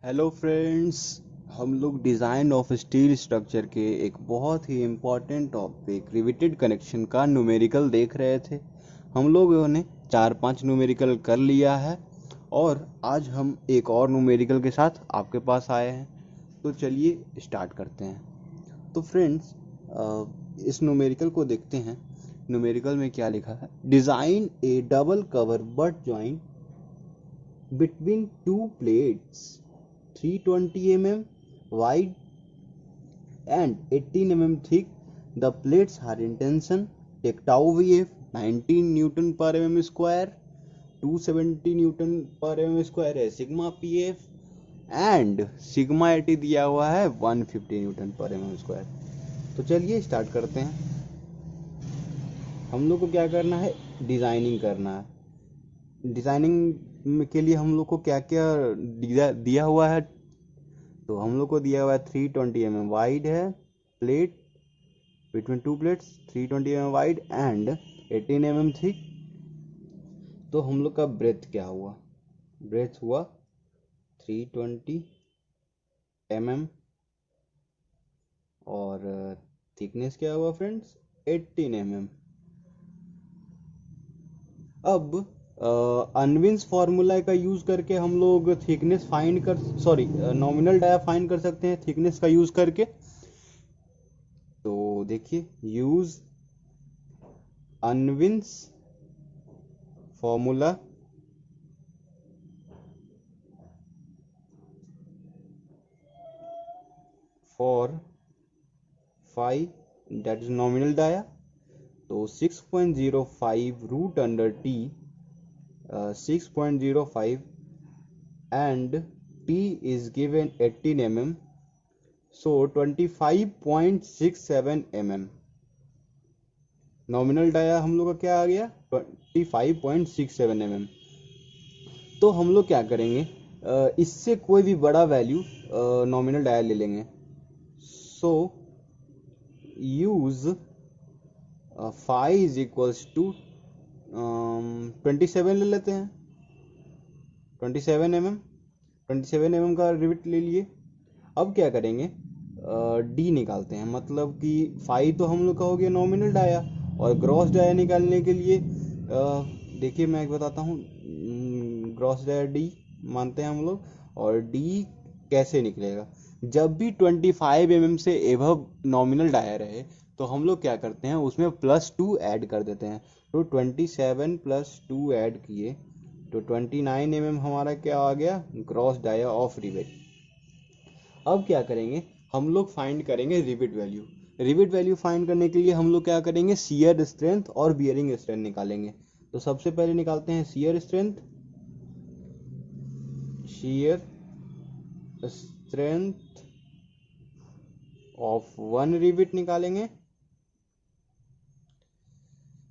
Hello friends. हम लोग design of steel structure के एक बहुत ही इम्पोर्टेंट टॉपिक रिवेटेड कनेक्शन का न्यूमेरिकल देख रहे थे। हम लोगों ने 4-5 न्यूमेरिकल कर लिया है और आज हम एक और न्यूमेरिकल के साथ आपके पास आए हैं। तो चलिए स्टार्ट करते हैं। तो फ्रेंड्स, इस न्यूमेरिकल को देखते हैं। न्यूमेरिकल में क्या लिखा है? Design A double cover butt joint between two plates 320 mm wide and 18 mm thick. The plates are in tension. Take tau vf 19 Newton per mm square, 270 Newton per mm square है sigma pf and sigma eighty दिया हुआ है 150 Newton पर mm square. तो चलिए start करते हैं। हम लोग को क्या करना है? डिजाइनिंग करना है। डिजाइनिंग के लिए हम लोग को क्या क्या दिया हुआ है? तो हम लोग को दिया हुआ है 320 mm वाइड है plate, between two plates 320 mm wide and 18 mm thick. तो हम लोग का ब्रेथ क्या हुआ? ब्रेथ हुआ 320 mm और थिकनेस क्या हुआ फ्रेंड्स? 18 mm। अब अनविन्स फार्मूला का यूज करके हम लोग थिकनेस फाइंड कर नॉमिनल डाया फाइंड कर सकते हैं थिकनेस का यूज करके। तो देखिए, use Unwin's formula for phi that is nominal dia. तो 6.05 root under T, 6.05 and T is given 18 mm, so 25.67 mm। Nominal dia हम लोग का क्या आ गया? 25.67 mm। तो हम लोग क्या करेंगे? इससे कोई भी बड़ा वैल्यू नॉमिनल डाया ले लेंगे। So use phi is equals to 27 ले लेते हैं। 27 mm, 27 mm का रिविट ले लिए। अब क्या करेंगे? डी निकालते हैं, मतलब कि फाई तो हम लोग का हो गया नॉमिनल डाया, और ग्रॉस डाया निकालने के लिए देखिए मैं एक बताता हूँ। ग्रॉस डाया डी मानते हैं हम लोग, और डी कैसे निकलेगा? जब भी 25 mm से एबव नॉमिनल डाया रहे तो हम लोग क्या करते हैं, उसमें +2 ऐड कर देते हैं। तो 27 + 2 ऐड किए तो 29 mm हमारा क्या आ गया? Gross dia of rivet. अब क्या करेंगे? हम लोग फाइंड करेंगे rivet value. Rivet value find करने के लिए हम लोग क्या करेंगे? शियर स्ट्रेंथ और बियरिंग स्ट्रेंथ निकालेंगे। तो सबसे पहले निकालते हैं shear strength. Shear strength of one rivet निकालेंगे।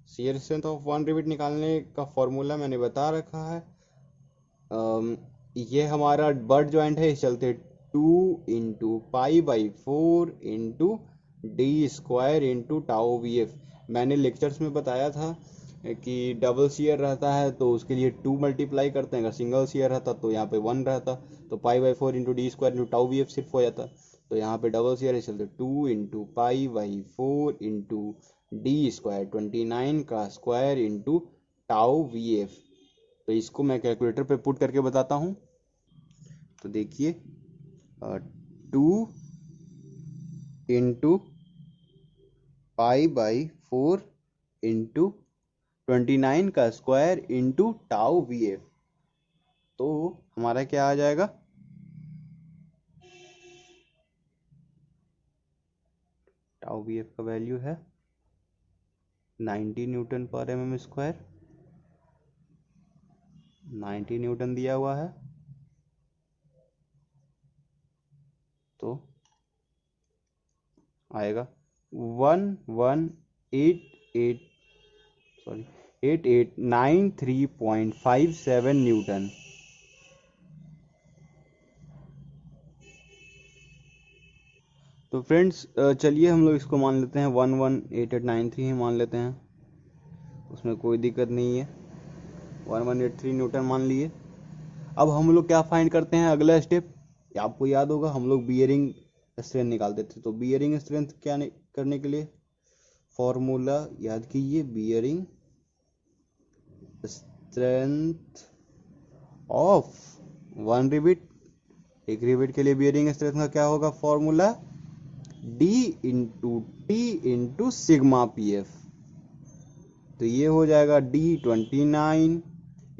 Shear strength of one rivet निकालने का फॉर्मूला मैंने बता रखा है। ये हमारा बट जॉइंट है, इस चलते 2 × π/4 × d² × मैंने लेक्चर्स में बताया था कि डबल शेयर रहता है तो उसके लिए 2 मल्टीप्लाई करते हैं, अगर सिंगल शेयर रहता तो यहाँ पे 1 रहता, तो π/4 × d² × सिर्फ हो जाता। तो यहाँ पे डबल शेयर है, चलते 2 × π/4 × d², 29 का स्क्वायर इंटू τvf। तो इसको मैं कैलकुलेटर पे पुट करके बताता हूँ। तो देखिए, 2 × π/4 इंटू 29 का स्क्वायर इंटू τvf। तो हमारा क्या आ जाएगा? τvf का वैल्यू है 90 न्यूटन पर mm स्क्वायर। 90 न्यूटन दिया हुआ है, तो आएगा 8893.57 न्यूटन। तो फ्रेंड्स, चलिए हम लोग इसको मान लेते हैं 118893 ही मान लेते हैं, उसमें कोई दिक्कत नहीं है। 1183 न्यूटन मान लिए। अब हम लोग क्या फाइंड करते हैं? अगला स्टेप, आपको याद होगा हम लोग बियरिंग स्ट्रेंथ निकालते थे, तो बियरिंग स्ट्रेंथ क्या करने के लिए फॉर्मूला याद कीजिए, बियरिंग स्ट्रेंथ ऑफ वन रिबिट, एक रिबिट के लिए बियरिंग स्ट्रेंथ का क्या होगा formula, D into T into sigma P F. तो ये हो जाएगा D29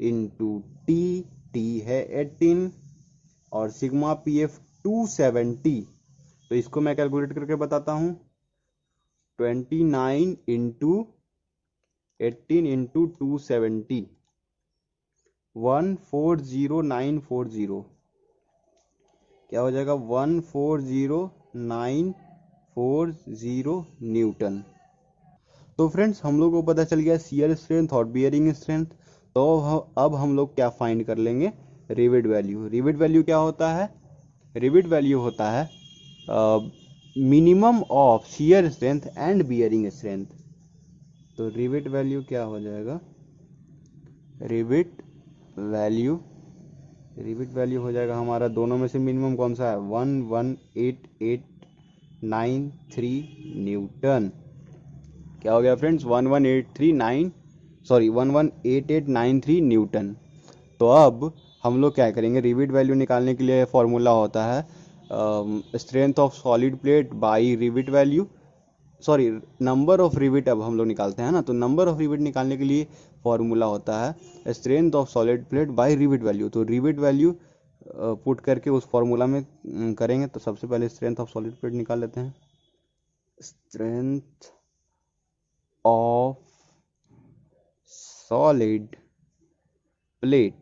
इंटू टी, टी है 18 और सिग्मा पी एफ 270। तो इसको मैं कैलकुलेट करके बताता हूँ, 29 इंटू 18 इंटू 270, 140940, क्या हो जाएगा 140940 न्यूटन। तो फ्रेंड्स हम लोग को पता चल गया शियर स्ट्रेंथ और बियरिंग स्ट्रेंथ। तो अब हम लोग क्या फाइंड कर लेंगे, रिवेट वैल्यू। रिवेट वैल्यू क्या होता है, रिवेट वैल्यू होता है minimum of shear strength and bearing strength. तो रिवेट वैल्यू क्या हो जाएगा, रिवेट वैल्यू, रिवेट वैल्यू हो जाएगा हमारा, दोनों में से मिनिमम कौन सा है, 11889 न्यूटन। क्या हो गया फ्रेंड्स, 118893 न्यूटन। तो अब हम लोग क्या करेंगे, रिवेट वैल्यू निकालने के लिए फॉर्मूला होता है strength of solid plate by rivet value, sorry number of rivet अब हम लोग निकालते हैं ना, तो नंबर ऑफ रिवेट निकालने के लिए फॉर्मूला होता है strength of solid plate by rivet value. तो रिवेट वैल्यू पुट करके उस फॉर्मूला में करेंगे। तो सबसे पहले स्ट्रेंथ ऑफ सॉलिड प्लेट निकाल लेते हैं, स्ट्रेंथ ऑफ सॉलिड प्लेट,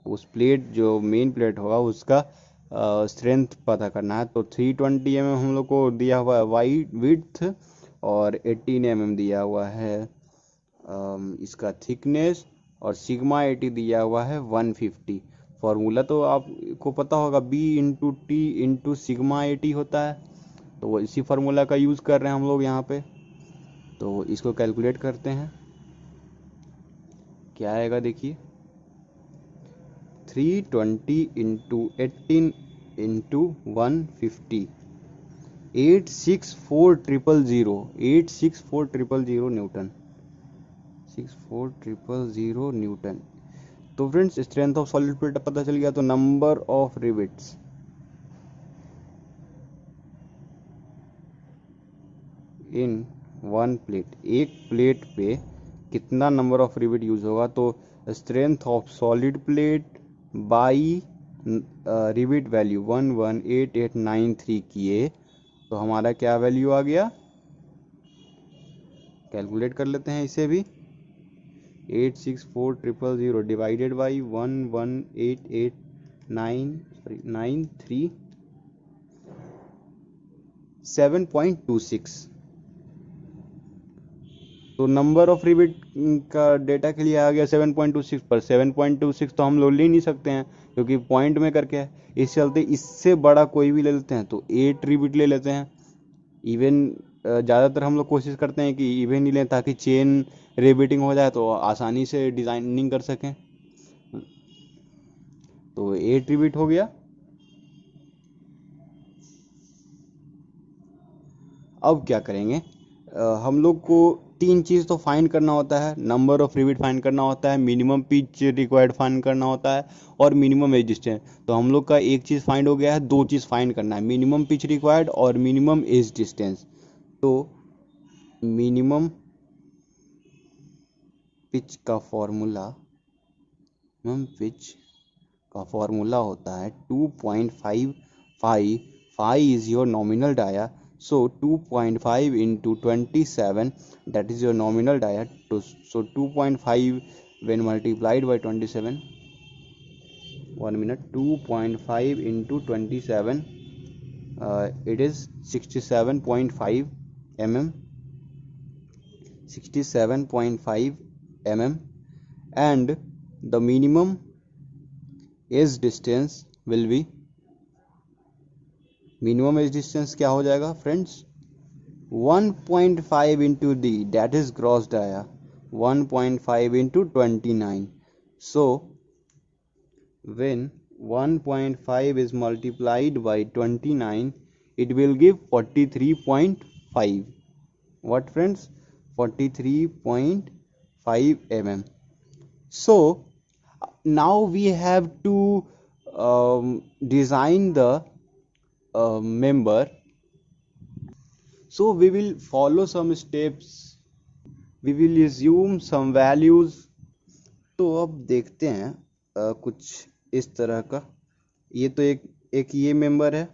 उस प्लेट जो मेन प्लेट होगा उसका स्ट्रेंथ पता करना है। तो 320 mm हम लोग को दिया हुआ है वाई विड्थ और 18 mm दिया हुआ है इसका थिकनेस, और सिग्मा 80 दिया हुआ है 150। फॉर्मूला तो आपको पता होगा, B into T into sigma 80 होता है, तो वो इसी फार्मूला का यूज़ कर रहे हैं हम लोग यहाँ पे। तो इसको कैलकुलेट करते हैं, क्या आएगा देखिए, 320 इंटू 18 इंटू 150, 864000 न्यूटन, 64000 न्यूटन। तो friends strength of solid plate पता चल गया। तो number of rivets, in one plate, एक प्लेट पे कितना नंबर ऑफ रिवेट यूज होगा, तो strength of solid plate by rivet value 118893 किए तो हमारा क्या वैल्यू आ गया, कैलकुलेट कर लेते हैं इसे भी, 864000 डिवाइडेड बाई 118893, 7.26। तो नंबर ऑफ रिबीट का डेटा के लिए आ गया 7.26, पर 7.26 तो हम लोग ले नहीं सकते हैं क्योंकि पॉइंट में करके है। इस चलते इससे बड़ा कोई भी ले लेते हैं, तो 8 रिबीट ले लेते हैं। इवन ज़्यादातर हम लोग कोशिश करते हैं कि इवन ही लें ताकि चेन रिबीटिंग हो जाए तो आसानी से डिजाइनिंग कर सकें। तो 8 रिबीट हो गया। अब क्या करेंगे, हम लोग को तीन चीज़ तो फाइंड करना होता है, नंबर ऑफ रिविट फाइंड करना होता है, मिनिमम पिच रिक्वायर्ड फाइंड करना होता है, और मिनिमम एज डिस्टेंस। तो हम लोग का एक चीज़ फाइंड हो गया है, दो चीज़ फाइंड करना है, मिनिमम पिच रिक्वायर्ड और मिनिमम एज डिस्टेंस। तो मिनिमम पिच का फॉर्मूला, मिनिमम पिच का फॉर्मूला होता है 2.55, phi is your nominal dia, so 2.5 into 27, that is your nominal dia. So 2.5 when multiplied by 27, 1 minute, 2.5 into 27, it is 67.5 mm, 67.5 mm, and the minimum edge distance will be, minimum edge distance क्या हो जाएगा friends, 1.5 into d, that is gross dia, 1.5 into 29। So when 1.5 is multiplied by 29, it will give 43.5. What friends? 43.5 mm. So now we have to design the member. So we will follow some steps. We will assume some values. तो अब देखते हैं कुछ इस तरह का। ये तो एक ये मेंबर है,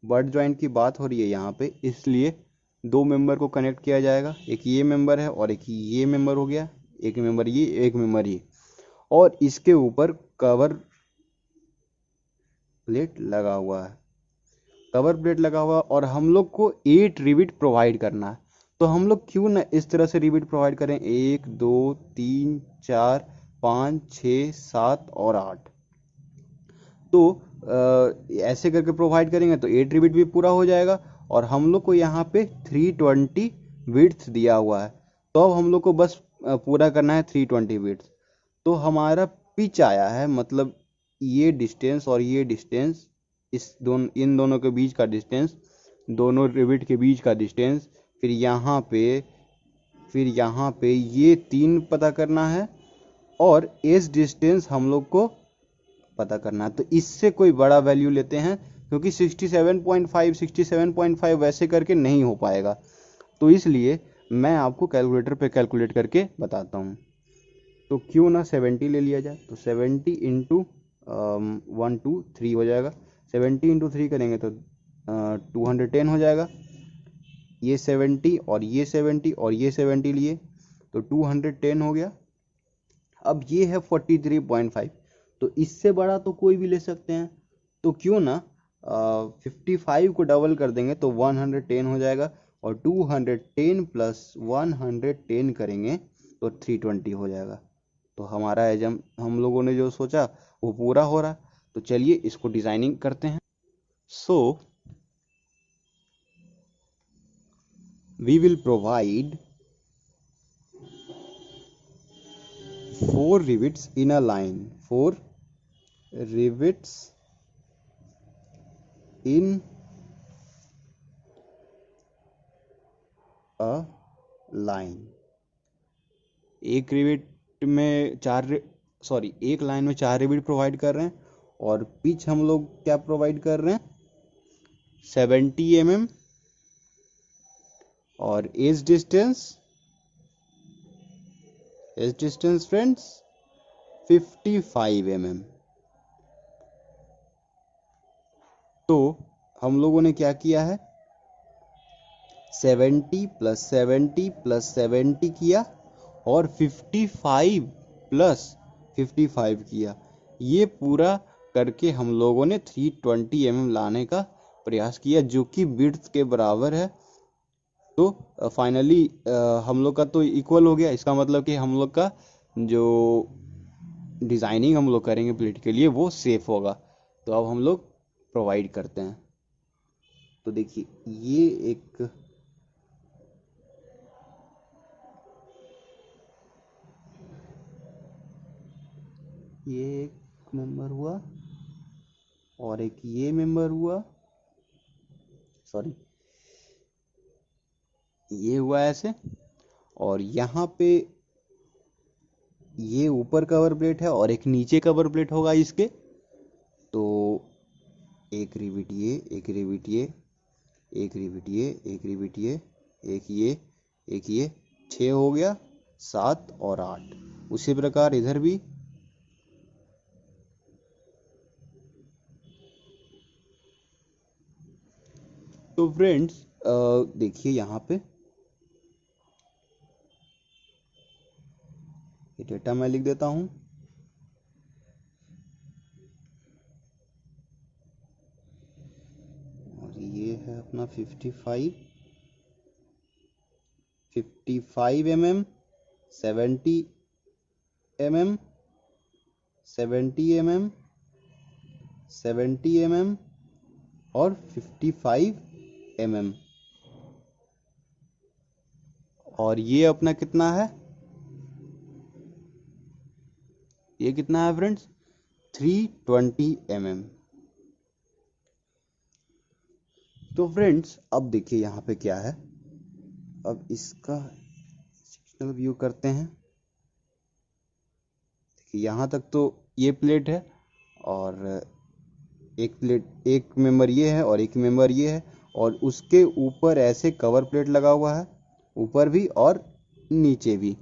बट जॉइंट की बात हो रही है यहाँ पे, इसलिए दो मेंबर को कनेक्ट किया जाएगा। एक ये मेंबर है और एक ये मेंबर हो गया। एक मेंबर ये, एक मेंबर ये, और इसके ऊपर कवर प्लेट लगा हुआ है। कवर प्लेट लगा हुआ, और हम लोग को 8 रिविट प्रोवाइड करना है। तो हम लोग क्यों ना इस तरह से रिविट प्रोवाइड करें, 1 2 3 4 5 6 7 और 8। तो ऐसे करके प्रोवाइड करेंगे तो 8 रिविट भी पूरा हो जाएगा। और हम लोग को यहाँ पे 320 विड्थ दिया हुआ है, तो अब हम लोग को बस पूरा करना है 320 विड्थ। तो हमारा पिच आया है, मतलब ये डिस्टेंस और ये डिस्टेंस, इन दोनों के बीच का डिस्टेंस, दोनों रिविट के बीच का डिस्टेंस, फिर यहाँ पे ये 3 पता करना है, और एज डिस्टेंस हम लोग को पता करना है। तो इससे कोई बड़ा वैल्यू लेते हैं, क्योंकि 67.5 वैसे करके नहीं हो पाएगा। तो इसलिए मैं आपको कैलकुलेटर पे कैलकुलेट करके बताता हूँ। तो क्यों ना 70 ले लिया जाए। तो 70 इंटू 1 2 3 हो जाएगा। 70 इंटू 3 करेंगे तो 210 हो जाएगा। ये 70 और ये 70 और ये 70 लिए तो 210 हो गया। अब ये है 43.5, तो इससे बड़ा तो कोई भी ले सकते हैं। तो क्यों ना 55 को डबल कर देंगे तो 110 हो जाएगा, और 210 प्लस 110 करेंगे तो 320 हो जाएगा। तो हमारा एजम हम लोगों ने जो सोचा वो पूरा हो रहा। तो चलिए इसको डिजाइनिंग करते हैं। So we will provide 4 rivets in a line. 4 rivets in a line. एक लाइन में 4 रिविट प्रोवाइड कर रहे हैं, और पिच हम लोग क्या प्रोवाइड कर रहे हैं, 70 mm, और एज डिस्टेंस फ्रेंड्स 55 mm। तो हम लोगों ने क्या किया है, 70 प्लस 70 प्लस 70 किया, और 55 प्लस 55 किया। ये पूरा करके हम लोगों ने 320 mm लाने का प्रयास किया, जो कि विड्थ के बराबर है। तो फाइनली हम लोग का तो इक्वल हो गया। इसका मतलब कि हम लोग का जो डिजाइनिंग हम लोग करेंगे प्लेट के लिए वो सेफ होगा। तो अब हम लोग प्रोवाइड करते हैं। तो देखिए ये एक मेंबर हुआ, और एक ये मेंबर हुआ, सॉरी ये हुआ ऐसे, और यहाँ पे ये ऊपर कवर प्लेट है और एक नीचे कवर प्लेट होगा इसके। तो एक रिविट ये, एक रिविट ये, एक रिविट ये, एक रिविट ये, एक ये 6 हो गया, 7 और 8। उसी प्रकार इधर भी। तो फ्रेंड्स देखिए यहाँ पे ये डेटा मैं लिख देता हूँ। और ये है अपना 55 mm, 70 mm, 70 mm, 70 mm और 55 mm। और ये अपना कितना है, ये कितना है फ्रेंड्स? 320 mm। तो फ्रेंड्स अब देखिए यहाँ पे क्या है। अब इसका सेक्शनल व्यू करते हैं। देखिए यहाँ तक तो ये प्लेट है, और एक मेंबर ये है और एक मेंबर ये है, और उसके ऊपर ऐसे कवर प्लेट लगा हुआ है, ऊपर भी और नीचे भी।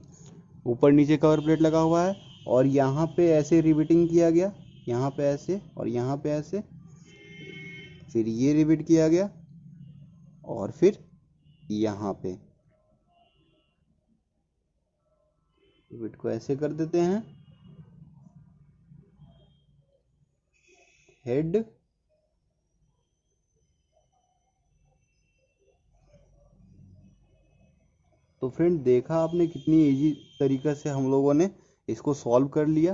ऊपर नीचे कवर प्लेट लगा हुआ है, और यहाँ पे ऐसे रिवेटिंग किया गया, यहाँ पे ऐसे और यहाँ पे ऐसे, फिर ये रिवेट किया गया, और फिर यहाँ पे रिवेट को ऐसे कर देते हैं। हेड, तो फ्रेंड देखा आपने कितनी इजी तरीके से हम लोगों ने इसको सॉल्व कर लिया।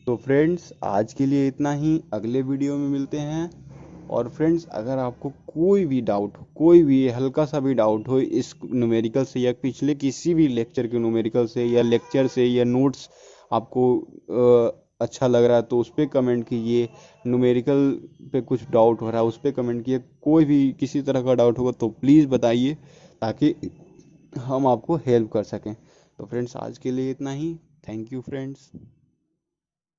तो फ्रेंड्स आज के लिए इतना ही, अगले वीडियो में मिलते हैं। और फ्रेंड्स अगर आपको कोई भी डाउट हो, कोई भी हल्का सा भी डाउट हो इस न्यूमेरिकल से, या पिछले किसी भी लेक्चर के न्यूमेरिकल से, या लेक्चर से, या नोट्स आपको अच्छा लग रहा है, तो उस पर कमेंट कीजिए। न्यूमेरिकल पे कुछ डाउट हो रहा है उस पर कमेंट कीजिए। कोई भी किसी तरह का डाउट होगा तो प्लीज़ बताइए, ताकि हम आपको हेल्प कर सकें। तो फ्रेंड्स आज के लिए इतना ही। Thank you friends.